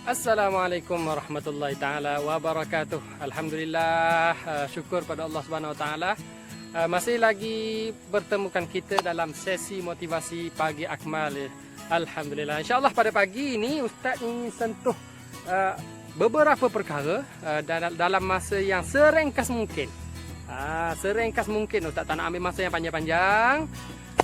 Assalamualaikum warahmatullahi taala wabarakatuh. Alhamdulillah, syukur pada Allah Subhanahu wa taala. Masih lagi bertemukan kita dalam sesi motivasi pagi Akmal. Alhamdulillah. Insya-Allah pada pagi ini Ustaz ingin sentuh beberapa perkara dalam masa yang seringkas mungkin. Seringkas mungkin. Ustaz tak nak ambil masa yang panjang-panjang.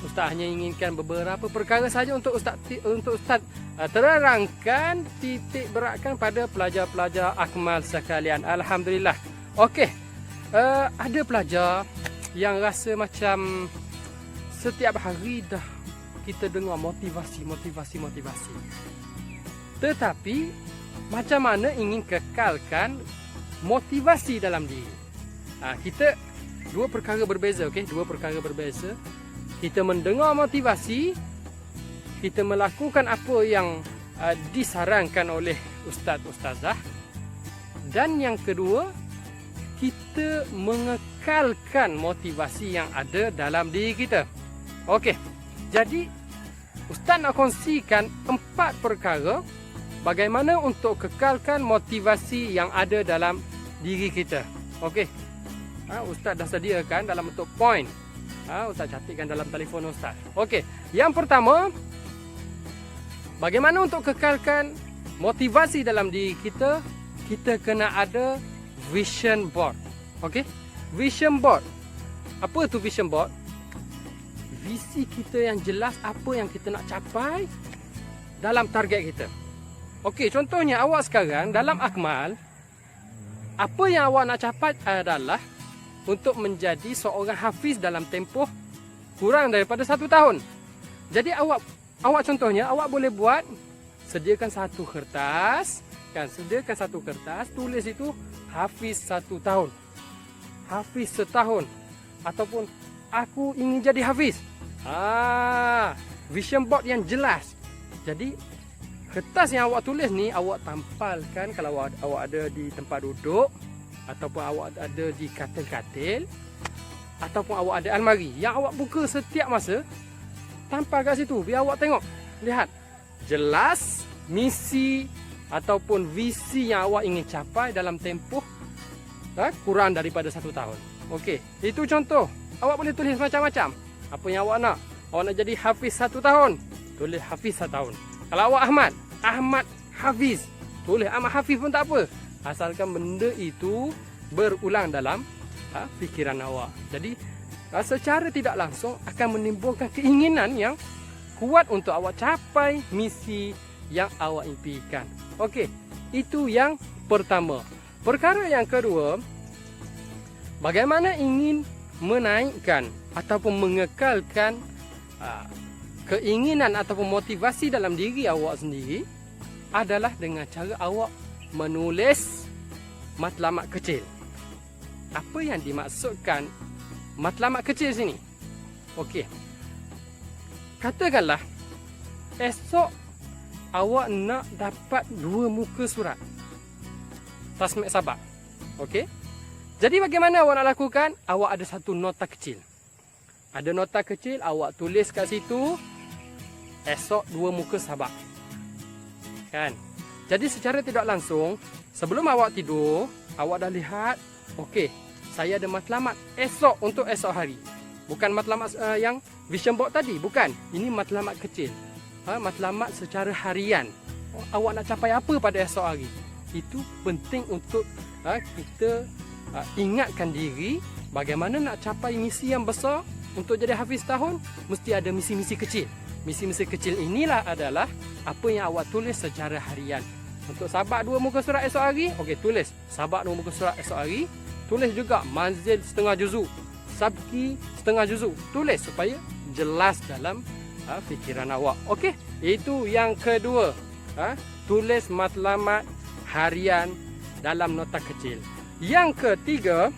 Ustaz hanya inginkan beberapa perkara saja untuk Ustaz terangkan, titik beratkan pada pelajar-pelajar Akmal sekalian. Alhamdulillah. Okey. Ada pelajar yang rasa macam setiap hari dah kita dengar motivasi. Tetapi macam mana ingin kekalkan motivasi dalam diri? Kita dua perkara berbeza, okey? Dua perkara berbeza. Kita mendengar motivasi, kita melakukan apa yang disarankan oleh ustaz-ustazah, dan yang kedua, kita mengekalkan motivasi yang ada dalam diri kita. Okey. Jadi ustaz nak kongsikan 4 perkara bagaimana untuk kekalkan motivasi yang ada dalam diri kita. Okey. Ustaz dah sediakan dalam bentuk point. Ustaz catatkan dalam telefon Ustaz. Okey, yang pertama, bagaimana untuk kekalkan motivasi dalam diri kita? Kita kena ada vision board. Okey, vision board. Apa tu vision board? Visi kita yang jelas, apa yang kita nak capai dalam target kita. Okey, contohnya awak sekarang dalam Akmal, apa yang awak nak capai adalah untuk menjadi seorang hafiz dalam tempoh kurang daripada 1 tahun. Jadi awak contohnya awak boleh buat, sediakan satu kertas, sediakan satu kertas, tulis itu hafiz 1 tahun, hafiz setahun, ataupun aku ingin jadi hafiz. Vision board yang jelas. Jadi kertas yang awak tulis ni awak tampalkan kalau awak ada di tempat duduk, ataupun awak ada di katil-katil, ataupun awak ada almari yang awak buka setiap masa, tampal kat situ biar awak tengok, lihat jelas misi ataupun visi yang awak ingin capai dalam tempoh kurang daripada 1 tahun. Okey, itu contoh. Awak boleh tulis macam-macam apa yang awak nak. Awak nak jadi hafiz 1 tahun, tulis hafiz 1 tahun. Kalau awak Ahmad Hafiz, tulis Ahmad Hafiz pun tak apa, asalkan benda itu berulang dalam fikiran awak. Jadi secara tidak langsung akan menimbulkan keinginan yang kuat untuk awak capai misi yang awak impikan. Okey, itu yang pertama. Perkara yang kedua, bagaimana ingin menaikkan ataupun mengekalkan keinginan ataupun motivasi dalam diri awak sendiri adalah dengan cara awak menulis matlamat kecil. Apa yang dimaksudkan matlamat kecil sini? Okey. Katakanlah esok awak nak dapat 2 muka surat tasmik sabak. Okey. Jadi bagaimana awak nak lakukan? Awak ada satu nota kecil. Ada nota kecil, awak tulis kat situ esok 2 muka sabak. Kan? Jadi secara tidak langsung, sebelum awak tidur, awak dah lihat, okey, saya ada matlamat esok untuk esok hari. Bukan matlamat yang vision board tadi, bukan. Ini matlamat kecil. Matlamat secara harian. Awak nak capai apa pada esok hari? Itu penting untuk kita ingatkan diri bagaimana nak capai misi yang besar. Untuk jadi hafiz tahun, mesti ada misi-misi kecil. Misi-misi kecil inilah adalah apa yang awak tulis secara harian. Untuk sabak 2 muka surat esok hari, okey, tulis sabak 2 muka surat esok hari. Tulis juga manzil setengah juzuk, sabki setengah juzuk. Tulis supaya jelas dalam fikiran awak. Okey, itu yang kedua. Tulis matlamat harian dalam nota kecil. Yang ketiga,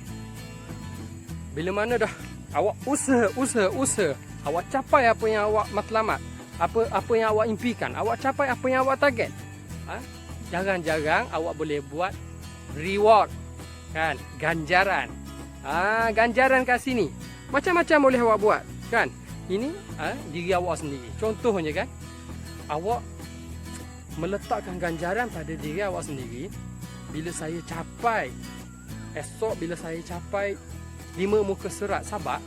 bila mana dah awak usaha, awak capai apa yang awak matlamat, apa yang awak impikan, awak capai apa yang awak target. Jarang-jarang awak boleh buat reward, kan? Ganjaran. Ganjaran kat sini. Macam-macam boleh awak buat, kan? Ini diri awak sendiri. Contohnya kan, awak meletakkan ganjaran pada diri awak sendiri. Bila saya capai, esok bila saya capai 5 muka surat sabak,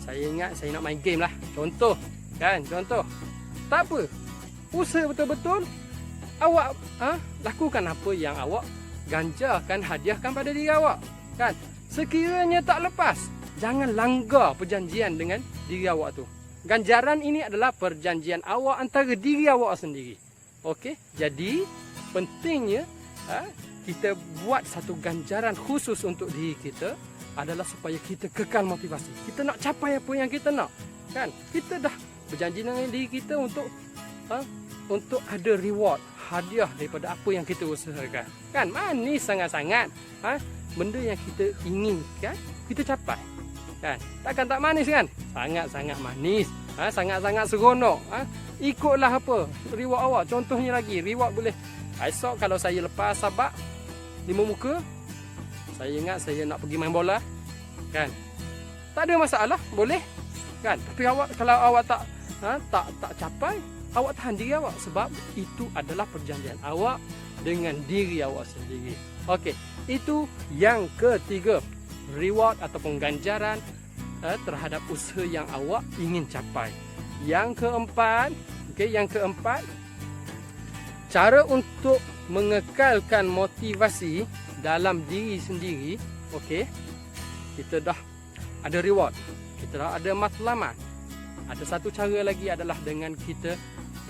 saya ingat saya nak main game lah. Contoh. Tak apa. Usaha betul-betul. Awak lakukan apa yang awak ganjarkan, hadiahkan pada diri awak. Kan? Sekiranya tak lepas, jangan langgar perjanjian dengan diri awak tu. Ganjaran ini adalah perjanjian awak antara diri awak sendiri. Okey? Jadi, pentingnya kita buat satu ganjaran khusus untuk diri kita adalah supaya kita kekal motivasi. Kita nak capai apa yang kita nak. Kan? Kita dah berjanji dengan diri kita untuk ada reward, hadiah daripada apa yang kita usahakan. Kan? Manis sangat-sangat. Benda yang kita inginkan, kita capai. Kan? Takkan tak manis kan? Sangat-sangat manis. Sangat-sangat seronok. Ikutlah apa reward awak. Contohnya lagi, reward boleh. Esok kalau saya lepas sabak 5 muka, saya ingat saya nak pergi main bola. Kan? Tak ada masalah, boleh. Kan? Tapi kalau awak tak capai, awak tahan diri awak, sebab itu adalah perjanjian awak dengan diri awak sendiri. Okey, itu yang ketiga, reward ataupun ganjaran terhadap usaha yang awak ingin capai. Yang keempat, cara untuk mengekalkan motivasi dalam diri sendiri. Okey, kita dah ada reward, kita dah ada matlamat. Ada satu cara lagi adalah dengan kita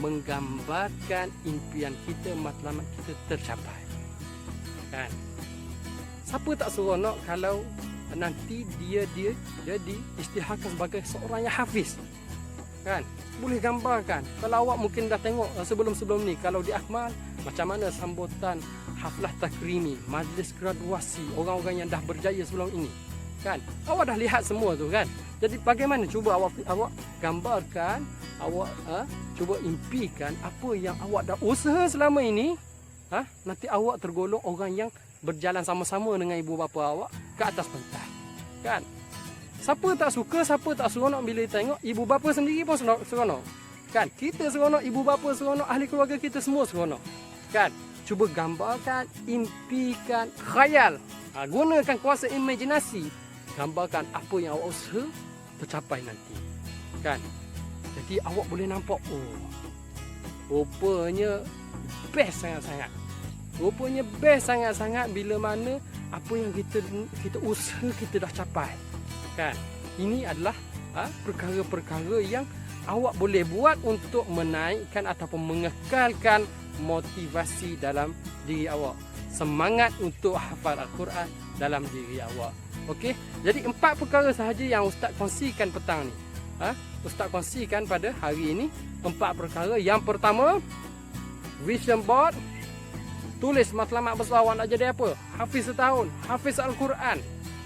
menggambarkan impian kita, matlamat kita tercapai. Kan? Siapa tak seronok kalau nanti dia diisytiharkan sebagai seorang yang hafiz. Kan? Boleh gambarkan. Kalau awak mungkin dah tengok sebelum-sebelum ni, kalau di Akmal macam mana sambutan haflah takrimi, majlis graduasi orang-orang yang dah berjaya sebelum ini. Kan? Awak dah lihat semua tu kan? Jadi bagaimana cuba awak gambarkan, awak cuba impikan apa yang awak dah usaha selama ini. Nanti awak tergolong orang yang berjalan sama-sama dengan ibu bapa awak ke atas pentas. Kan? Siapa tak suka, siapa tak seronok bila tengok ibu bapa sendiri pun seronok. Kan? Kita seronok, ibu bapa seronok, ahli keluarga kita semua seronok. Kan? Cuba gambarkan, impikan, khayal. Gunakan kuasa imajinasi. Gambarkan apa yang awak usaha tercapai nanti. Kan? Jadi awak boleh nampak, rupanya best sangat-sangat. Rupanya best sangat-sangat bila mana apa yang kita usaha kita dah capai. Kan? Ini adalah perkara-perkara yang awak boleh buat untuk menaikkan ataupun mengekalkan motivasi dalam diri awak. Semangat untuk hafal Al-Quran dalam diri awak. Okey, jadi 4 perkara sahaja yang Ustaz kongsikan petang ni. Ustaz kongsikan pada hari ini 4 perkara. Yang pertama, vision board. Tulis matlamat besar awak nak jadi apa. Hafiz setahun, hafiz Al-Quran.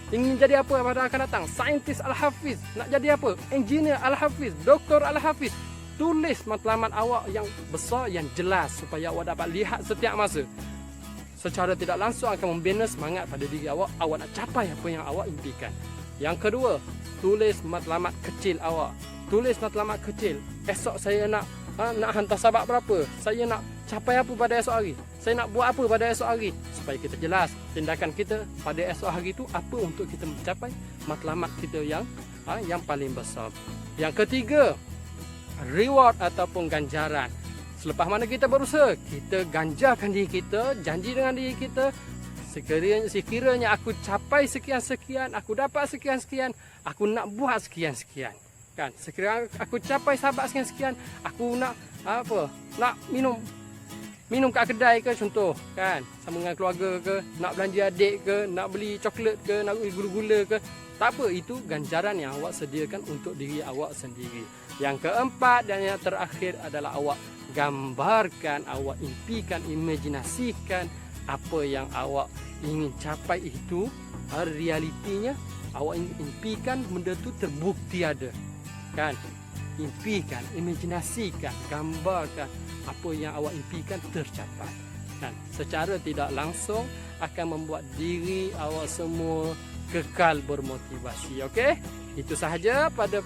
Ingin jadi apa pada akan datang? Saintis Al-Hafiz. Nak jadi apa? Engineer Al-Hafiz, Doktor Al-Hafiz. Tulis matlamat awak yang besar, yang jelas, supaya awak dapat lihat setiap masa. Secara tidak langsung akan membina semangat pada diri awak. Awak nak capai apa yang awak impikan. Yang kedua, tulis matlamat kecil awak. Tulis matlamat kecil. Esok saya nak hantar sabak berapa? Saya nak capai apa pada esok hari? Saya nak buat apa pada esok hari? Supaya kita jelas tindakan kita pada esok hari itu apa untuk kita mencapai matlamat kita yang paling besar. Yang ketiga, reward ataupun ganjaran. Selepas mana kita berusaha, kita ganjarkan diri kita, janji dengan diri kita, sekiranya aku capai sekian-sekian, aku dapat sekian-sekian, aku nak buat sekian-sekian. Kan? Sekiranya aku capai sabak sekian-sekian, aku nak nak minum kat kedai ke contoh, kan? Sama dengan keluarga ke, nak belanja adik ke, nak beli coklat ke, nak beli gula-gula ke. Tak apa, itu ganjaran yang awak sediakan untuk diri awak sendiri. Yang keempat dan yang terakhir adalah awak gambarkan, awak impikan, imajinasikan apa yang awak ingin capai itu realitinya. Awak impikan benda tu terbukti ada. Kan? Impikan, imajinasikan, gambarkan apa yang awak impikan tercapai. Dan secara tidak langsung akan membuat diri awak semua kekal bermotivasi. Okey? Itu sahaja pada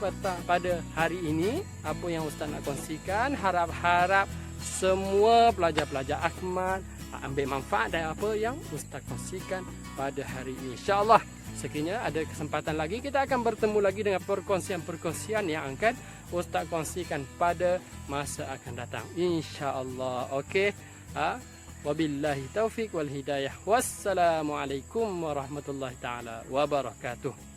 hari ini apa yang Ustaz nak kongsikan. Harap-harap semua pelajar-pelajar Ahmad ambil manfaat dari apa yang Ustaz kongsikan pada hari ini. InsyaAllah sekiranya ada kesempatan lagi, kita akan bertemu lagi dengan perkongsian-perkongsian yang akan Ustaz kongsikan pada masa akan datang. InsyaAllah. Okey. Wabillahi taufiq wal hidayah. Wassalamualaikum warahmatullahi taala wabarakatuh.